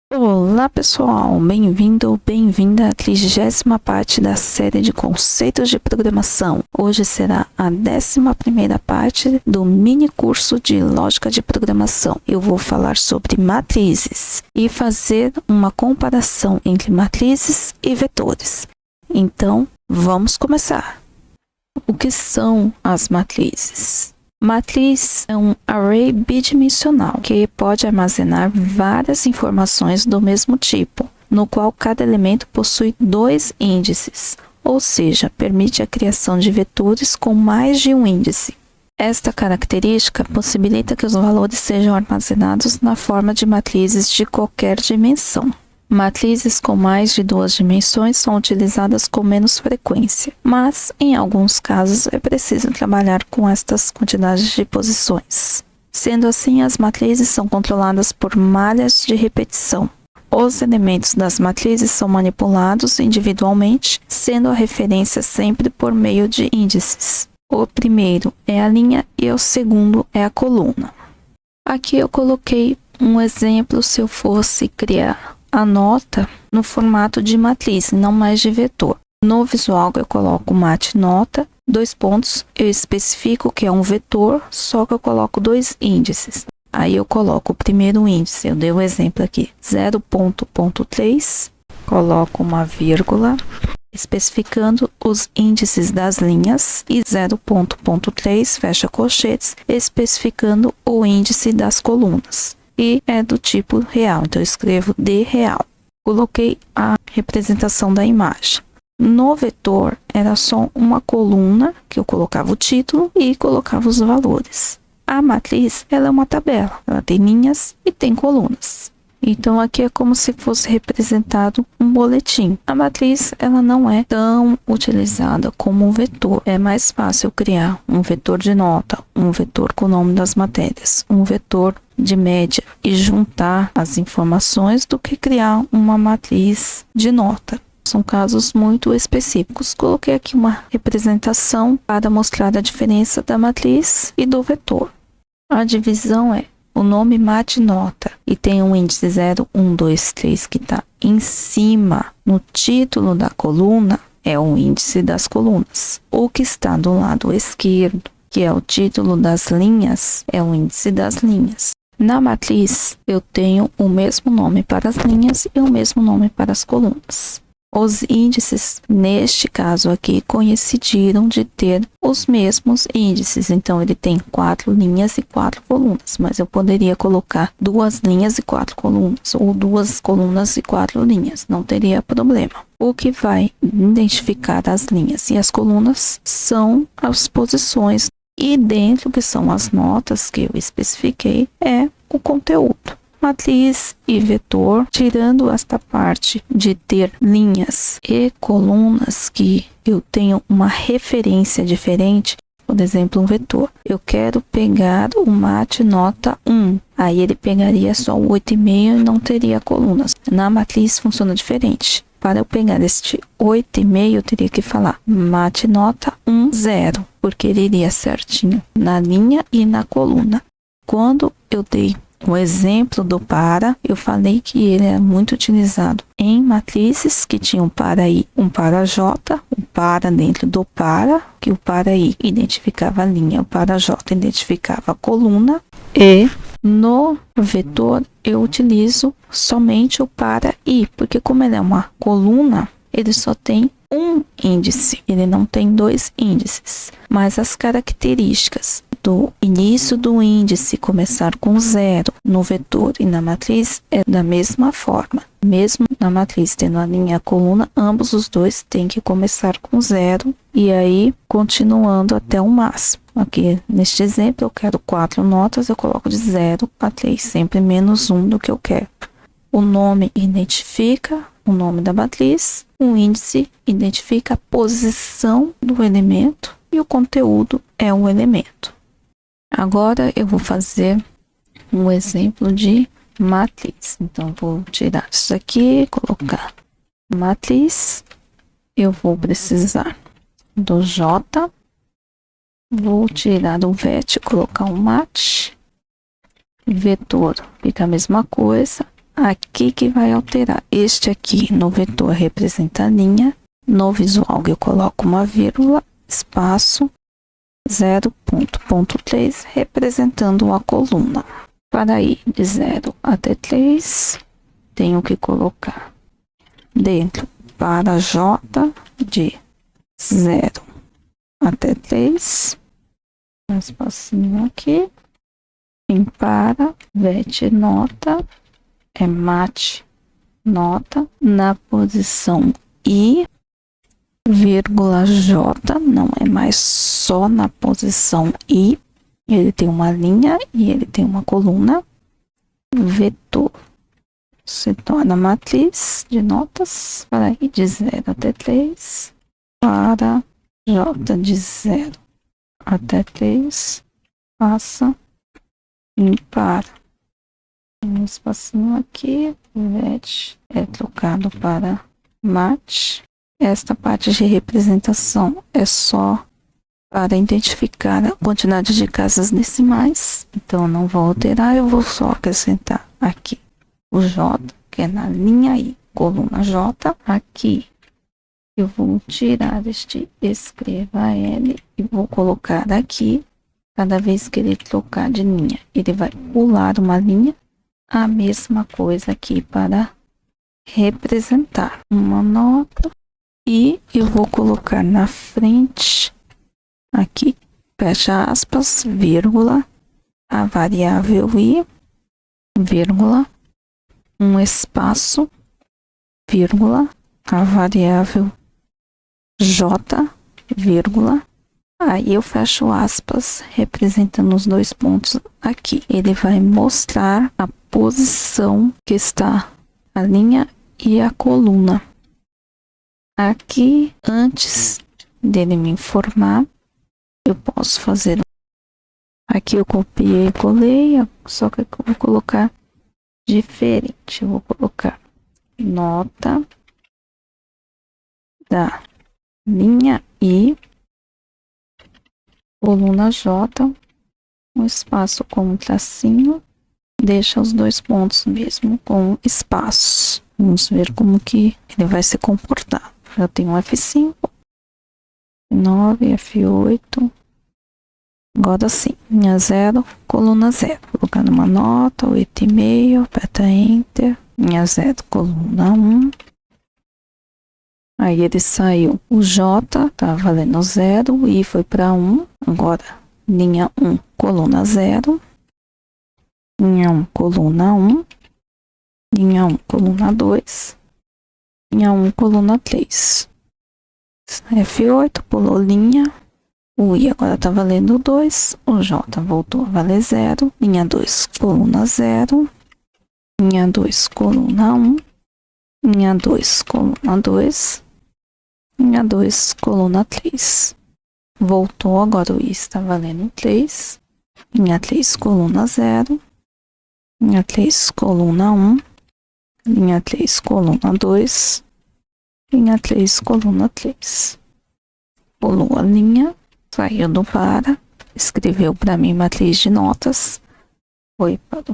Olá pessoal, bem-vindo ou bem-vinda à 30ª parte da série de conceitos de programação. Hoje será a 11ª parte do mini curso de lógica de programação. Eu vou falar sobre matrizes e fazer uma comparação entre matrizes e vetores. Então, vamos começar. O que são as matrizes? Matriz é um array bidimensional que pode armazenar várias informações do mesmo tipo, no qual cada elemento possui dois índices, ou seja, permite a criação de vetores com mais de um índice. Esta característica possibilita que os valores sejam armazenados na forma de matrizes de qualquer dimensão. Matrizes com mais de duas dimensões são utilizadas com menos frequência, mas em alguns casos é preciso trabalhar com estas quantidades de posições. Sendo assim, as matrizes são controladas por malhas de repetição. Os elementos das matrizes são manipulados individualmente, sendo a referência sempre por meio de índices. O primeiro é a linha e o segundo é a coluna. Aqui eu coloquei um exemplo se eu fosse criar a nota no formato de matriz, não mais de vetor. No visual eu coloco mat nota, dois pontos, eu especifico que é um vetor, só que eu coloco dois índices. Aí eu coloco o primeiro índice, eu dei o exemplo aqui, 0.3, coloco uma vírgula, especificando os índices das linhas, e 0.3, fecha colchetes, especificando o índice das colunas. E é do tipo real, então eu escrevo D real. Coloquei a representação da imagem. No vetor era só uma coluna que eu colocava o título e colocava os valores. A matriz, ela é uma tabela, ela tem linhas e tem colunas. Então aqui é como se fosse representado um boletim. A matriz, ela não é tão utilizada como um vetor. É mais fácil criar um vetor de nota, um vetor com o nome das matérias, um vetor de média e juntar as informações do que criar uma matriz de nota. São casos muito específicos. Coloquei aqui uma representação para mostrar a diferença da matriz e do vetor. A divisão é o nome mat nota e tem um índice 0, 1, 2, 3 que está em cima no título da coluna é o índice das colunas. O que está do lado esquerdo, que é o título das linhas, é o índice das linhas. Na matriz, eu tenho o mesmo nome para as linhas e o mesmo nome para as colunas. Os índices, neste caso aqui, coincidiram de ter os mesmos índices. Então, ele tem 4 linhas e 4 colunas. Mas eu poderia colocar 2 linhas e 4 colunas, ou 2 colunas e 4 linhas. Não teria problema. O que vai identificar as linhas e as colunas são as posições. E dentro que são as notas que eu especifiquei, é o conteúdo. Matriz e vetor, tirando esta parte de ter linhas e colunas que eu tenho uma referência diferente, por exemplo, um vetor. Eu quero pegar o mat nota 1, aí ele pegaria só o 8,5 e não teria colunas. Na matriz funciona diferente. Para eu pegar este 8,5, eu teria que falar mat nota 1, 0, porque ele iria certinho na linha e na coluna. Quando eu dei o exemplo do para, eu falei que ele é muito utilizado em matrizes que tinham para i, um para j, o para dentro do para, que o para i identificava a linha, o para j identificava a coluna, e no vetor eu utilizo somente o para i, porque como ele é uma coluna, ele só tem um índice, ele não tem dois índices, mas as características do início do índice começar com 0 no vetor e na matriz é da mesma forma. Mesmo na matriz tendo a linha e a coluna, ambos os dois têm que começar com 0 e aí continuando até o máximo. Aqui neste exemplo eu quero 4 notas, eu coloco de 0 a 3, sempre menos 1 do que eu quero. O nome identifica o nome da matriz, o índice identifica a posição do elemento e o conteúdo é o elemento. Agora eu vou fazer um exemplo de matriz. Então, vou tirar isso aqui, colocar matriz. Eu vou precisar do J. Vou tirar do vet, colocar um mat. Vetor fica a mesma coisa. aqui que vai alterar. Este aqui no vetor representa a linha. No visual eu coloco uma vírgula, espaço, 0.3 representando a coluna. Para ir de 0 até 3, tenho que colocar dentro para J de 0 até 3, um espacinho aqui, em para, vet nota, é mate nota, na posição I, vírgula J, não é mais só na posição I, ele tem uma linha e ele tem uma coluna, vetor se torna matriz de notas para ir de 0 até 3, para J de 0 até 3, passa impar. Um espacinho aqui, vet é trocado para mat. Esta parte de representação é só para identificar a quantidade de casas decimais. Então, não vou alterar, eu vou só acrescentar aqui o J, que é na linha I, coluna J. Aqui eu vou tirar este escreva L e vou colocar aqui. Cada vez que ele trocar de linha, ele vai pular uma linha. A mesma coisa aqui para representar uma nota. E eu vou colocar na frente, aqui, fecha aspas, vírgula, a variável I, vírgula, um espaço, vírgula, a variável J, vírgula, aí eu fecho aspas, representando os dois pontos aqui. Ele vai mostrar a posição que está a linha e a coluna. Aqui, antes dele me informar, eu posso fazer. Aqui eu copiei e colei, só que eu vou colocar diferente. Eu vou colocar nota da linha I, coluna J, um espaço com um tracinho, deixa os dois pontos mesmo com espaço. Vamos ver como que ele vai se comportar. Eu tenho um F5, F9, F8. Agora sim, linha 0, coluna 0. Colocando uma nota, 8,5, aperta Enter. Linha 0, coluna 1. Aí ele saiu. O J tá valendo 0, o I foi para 1. Agora, linha 1, coluna 0. Linha 1, coluna 1. Linha 1, coluna 2. Linha 1, coluna 3. F8, pulou linha. O I agora está valendo 2. O J voltou a valer 0. Linha 2, coluna 0. Linha 2, coluna 1. Linha 2, coluna 2. Linha 2, coluna 3. Voltou, agora o I está valendo 3. Linha 3, coluna 0. Linha 3, coluna 1. Linha 3, coluna 2. Linha 3, coluna 3. Pulou a linha, saiu do para, escreveu para mim matriz de notas, foi para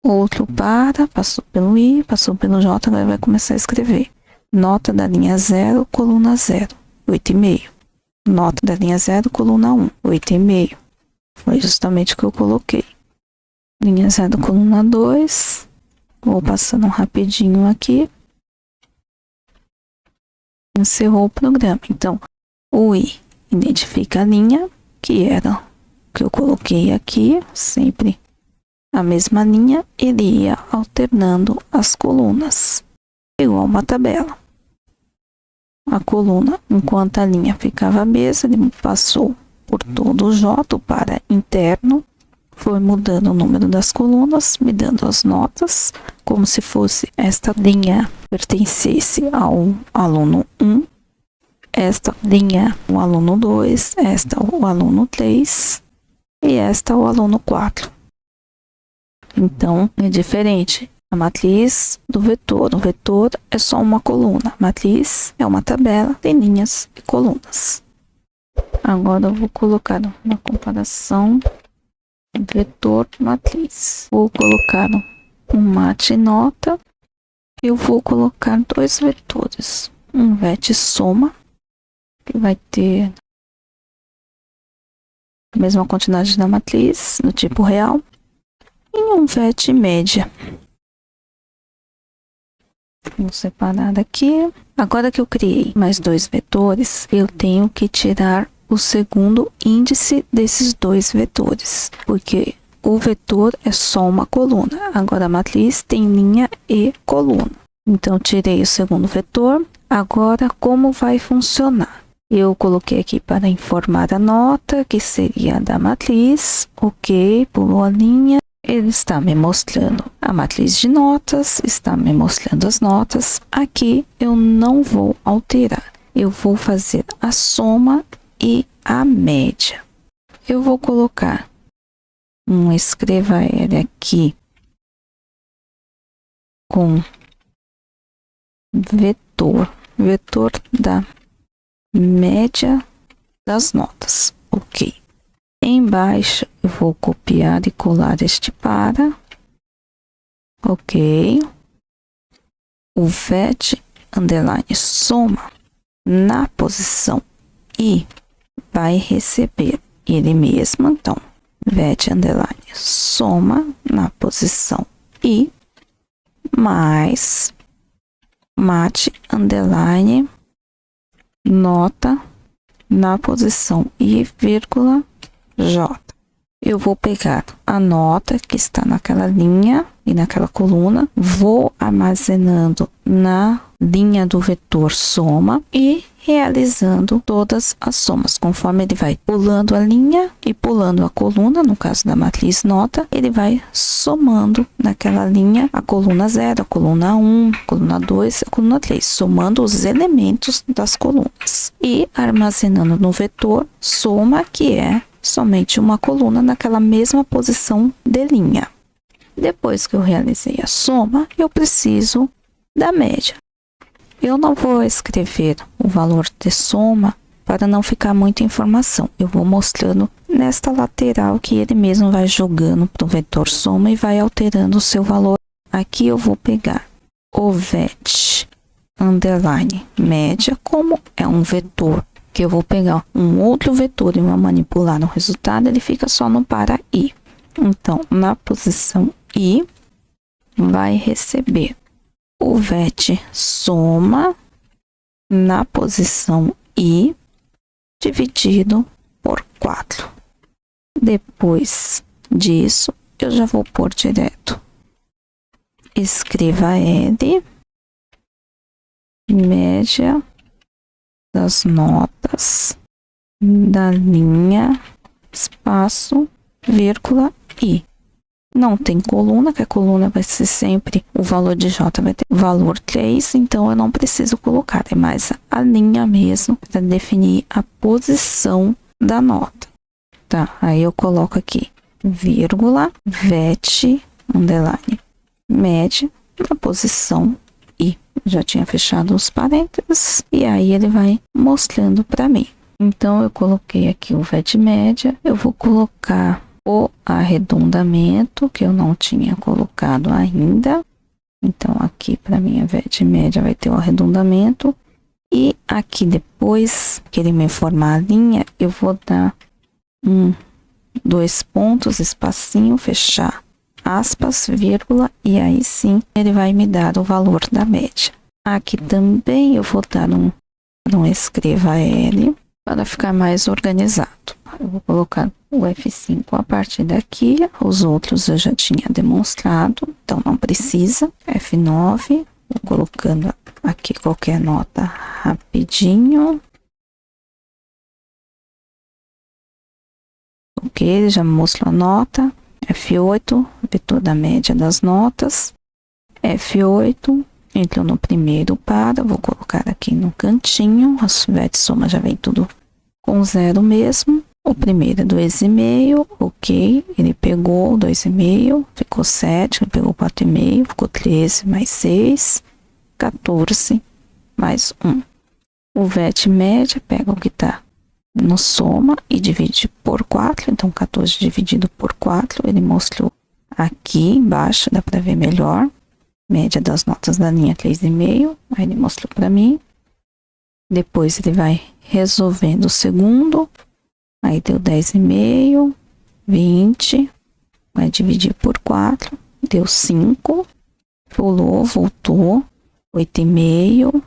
o outro para, passou pelo I, passou pelo J, agora vai começar a escrever. Nota da linha 0, coluna 0, 8,5. Nota da linha 0, coluna 1, 8,5. Foi justamente o que eu coloquei. Linha 0, coluna 2. Vou passando rapidinho aqui. Encerrou o programa. Então, o I identifica a linha, que era o que eu coloquei aqui, sempre a mesma linha, ele ia alternando as colunas, igual uma tabela. A coluna, enquanto a linha ficava a mesma, ele passou por todo o J para interno, foi mudando o número das colunas, me dando as notas, como se fosse esta linha pertencesse ao aluno 1, esta linha o aluno 2, esta o aluno 3 e esta o aluno 4. Então, é diferente. A matriz do vetor. O vetor é só uma coluna. A matriz é uma tabela, tem linhas e colunas. Agora eu vou colocar na comparação vetor matriz. Vou colocar o mat nota, eu vou colocar dois vetores. Um vet soma, que vai ter a mesma quantidade da matriz, no tipo real, e um vet média. Vou separar daqui. Agora que eu criei mais dois vetores, eu tenho que tirar o segundo índice desses dois vetores, porque o vetor é só uma coluna. Agora a matriz tem linha e coluna. Então, tirei o segundo vetor. Agora, como vai funcionar? Eu coloquei aqui para informar a nota, que seria da matriz. Ok, pulou a linha. Ele está me mostrando a matriz de notas, está me mostrando as notas. Aqui eu não vou alterar. Eu vou fazer a soma e a média. Eu vou colocar um escreva L aqui com vetor da média das notas. Ok. Embaixo eu vou copiar e colar este para. Ok. O vet underline soma na posição I vai receber ele mesmo. Então, vet underline soma na posição I mais mat underline nota na posição I, vírgula, J. Eu vou pegar a nota que está naquela linha e naquela coluna, vou armazenando na linha do vetor soma e realizando todas as somas. Conforme ele vai pulando a linha e pulando a coluna, no caso da matriz nota, ele vai somando naquela linha a coluna 0, a coluna 1, a coluna 2, a coluna 3, somando os elementos das colunas e armazenando no vetor soma, que é somente uma coluna naquela mesma posição de linha. Depois que eu realizei a soma, eu preciso da média. Eu não vou escrever o valor de soma para não ficar muita informação. Eu vou mostrando nesta lateral que ele mesmo vai jogando para o vetor soma e vai alterando o seu valor. Aqui eu vou pegar o vet underline média, como é um vetor que eu vou pegar um outro vetor e vou manipular no resultado, ele fica só no para I. Então, na posição I, vai receber o vet soma na posição I dividido por 4. Depois disso, eu já vou pôr direto. Escreva L, média das notas da linha, espaço, vírgula, I. Não tem coluna, que a coluna vai ser sempre, o valor de J vai ter o valor 3, então eu não preciso colocar, é mais a linha mesmo para definir a posição da nota. Tá, aí eu coloco aqui, vírgula, vet, underline, média, na posição I. Já tinha fechado os parênteses, e aí ele vai mostrando para mim. Então, eu coloquei aqui o vet média, eu vou colocar o arredondamento, que eu não tinha colocado ainda. Então, aqui para mim a vet média vai ter o arredondamento. E aqui depois que ele me formar a linha, eu vou dar dois pontos, espacinho, fechar, aspas, vírgula, e aí sim ele vai me dar o valor da média. Aqui também eu vou dar um escreva L para ficar mais organizado. Eu vou colocar o F5 a partir daqui, os outros eu já tinha demonstrado, então não precisa. F9, vou colocando aqui qualquer nota rapidinho. Ok, ele já me mostrou a nota. F8, vetor da média das notas. F8, entrou no primeiro para, vou colocar aqui no cantinho, a vet soma já vem tudo com 0 mesmo. O primeiro é 2,5, ok, ele pegou 2,5, ficou 7, ele pegou 4,5, ficou 13 mais 6, 14 mais 1. O vet média pega o que está no soma e divide por 4, então 14 dividido por 4, ele mostrou Aqui embaixo dá para ver melhor. Média das notas da linha 3,5. Aí ele mostrou para mim. Depois ele vai resolvendo o segundo. Aí deu 10,5, 20. Vai dividir por 4. Deu 5. Pulou, voltou. 8,5.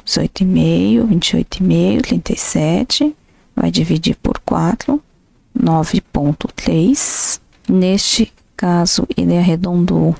18,5, 28,5, 37. Vai dividir por 4. 9,3. Neste caso, ele arredondou.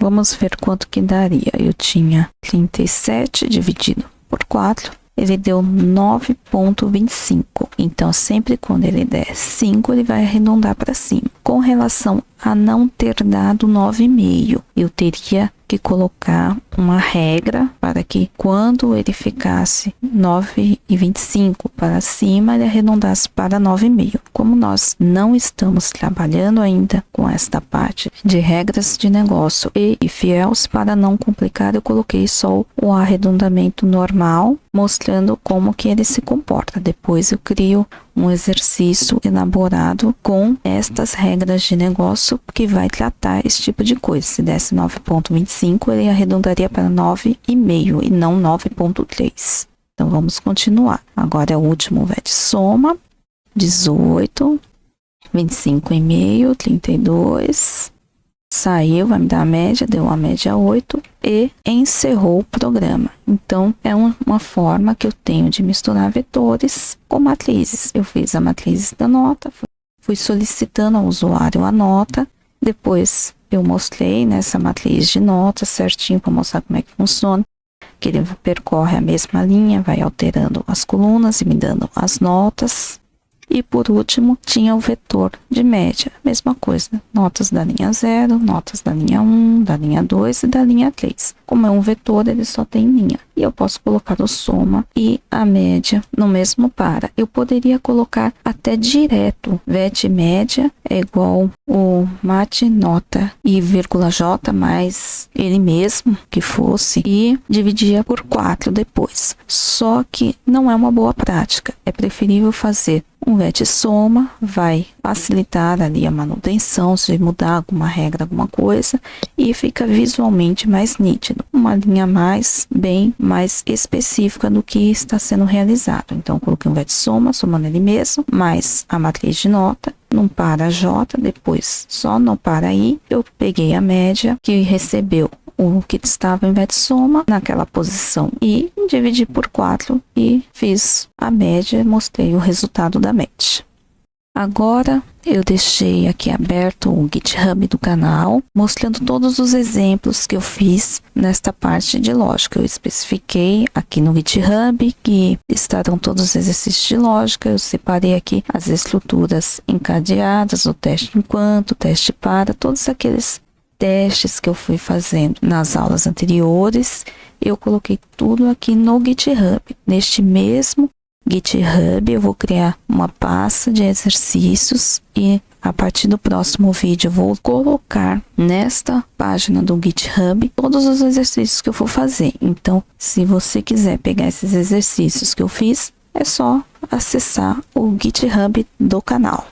Vamos ver quanto que daria. Eu tinha 37 dividido por 4. Ele deu 9,25. Então, sempre quando ele der 5, ele vai arredondar para cima. Com relação a não ter dado 9,5, eu teria que colocar uma regra para que quando ele ficasse 9,25 para cima, ele arredondasse para 9,5. Como nós não estamos trabalhando ainda com esta parte de regras de negócio e IFIELS, para não complicar, eu coloquei só o arredondamento normal, mostrando como que ele se comporta. Depois eu crio um exercício elaborado com estas regras de negócio que vai tratar esse tipo de coisa. Se desse 9,25, ele arredondaria para 9,5 e não 9,3. Então, vamos continuar. Agora é o último VET soma. 18, 25,5, 32. Saiu, vai me dar a média, deu a média 8 e encerrou o programa. Então, é uma forma que eu tenho de misturar vetores com matrizes. Eu fiz a matriz da nota, fui solicitando ao usuário a nota, depois eu mostrei nessa matriz de notas certinho para mostrar como é que funciona, que ele percorre a mesma linha, vai alterando as colunas e me dando as notas. E por último, tinha o vetor de média, mesma coisa, notas da linha 0, notas da linha 1, da linha 2 e da linha 3. Como é um vetor, ele só tem linha. E eu posso colocar o soma e a média no mesmo para. Eu poderia colocar até direto, VET média é igual o mat nota e vírgula j mais ele mesmo que fosse e dividia por 4 depois. Só que não é uma boa prática, é preferível fazer um VET soma, vai facilitar ali a manutenção, se mudar alguma regra, alguma coisa, e fica visualmente mais nítido. Uma linha bem mais específica do que está sendo realizado. Então, coloquei um VET soma, somando ele mesmo, mais a matriz de nota, não para J, depois só não para I, eu peguei a média que recebeu o que estava em VET soma naquela posição e dividi por 4 e fiz a média, mostrei o resultado da média. Agora eu deixei aqui aberto o GitHub do canal, mostrando todos os exemplos que eu fiz nesta parte de lógica. Eu especifiquei aqui no GitHub que estarão todos os exercícios de lógica. Eu separei aqui as estruturas encadeadas, o teste enquanto, o teste para, todos aqueles testes que eu fui fazendo nas aulas anteriores, eu coloquei tudo aqui no GitHub. Neste mesmo GitHub, eu vou criar uma pasta de exercícios e a partir do próximo vídeo eu vou colocar nesta página do GitHub todos os exercícios que eu for fazer. Então, se você quiser pegar esses exercícios que eu fiz, é só acessar o GitHub do canal.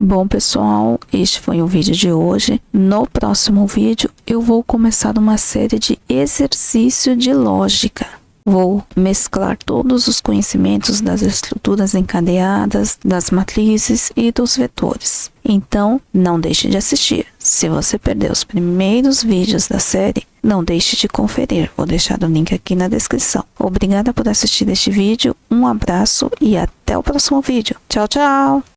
Bom, pessoal, este foi o vídeo de hoje. No próximo vídeo, eu vou começar uma série de exercícios de lógica. Vou mesclar todos os conhecimentos das estruturas encadeadas, das matrizes e dos vetores. Então, não deixe de assistir. Se você perdeu os primeiros vídeos da série, não deixe de conferir. Vou deixar o link aqui na descrição. Obrigada por assistir este vídeo, um abraço e até o próximo vídeo. Tchau, tchau!